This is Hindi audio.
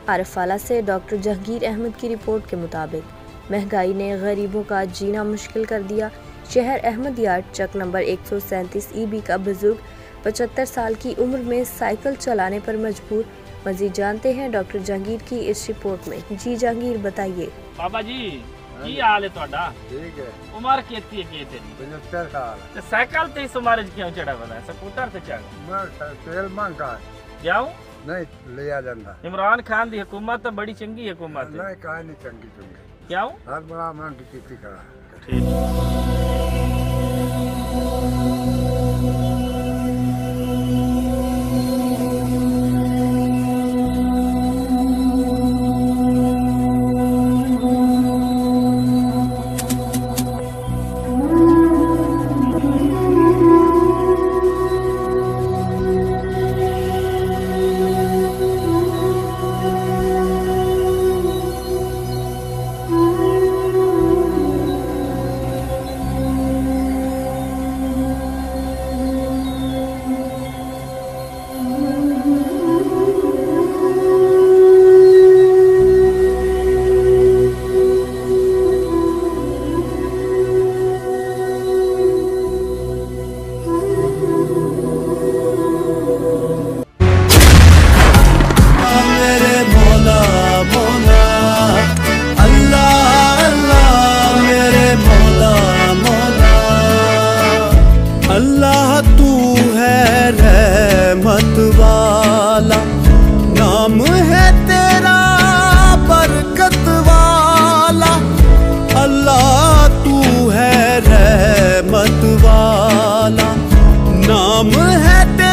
आरफाला से डॉक्टर जहांगीर अहमद की रिपोर्ट के मुताबिक महंगाई ने गरीबों का जीना मुश्किल कर दिया। शहर अहमदियाट चक नंबर 137 EB का बुजुर्ग 75 साल की उम्र में साइकिल चलाने पर मजबूर। मजीद जानते हैं डॉक्टर जहांगीर की इस रिपोर्ट में। जी जहांगीर बताइए। बाबा जी की हाल है ਤੁਹਾਡਾ? ठीक है। उम्र कितनी है तेरी? 75 साल। तो साइकिल ते इस उम्र च क्यों चढ़ा वाला? स्कूटर ते चढ़ मैं तेल महंगा है, जाऊं? नहीं लिया जाता। इमरान खान दी हुकूमत तो बड़ी चंगी हुकूमत है। नहीं कहा नहीं चंगी चंगी, क्यों? हर बड़ा महंगी की करा। ठीक। अल्लाह तू है रहमत वाला, नाम है तेरा बरकत वाला। अल्लाह तू है रहमत वाला, नाम है तेरा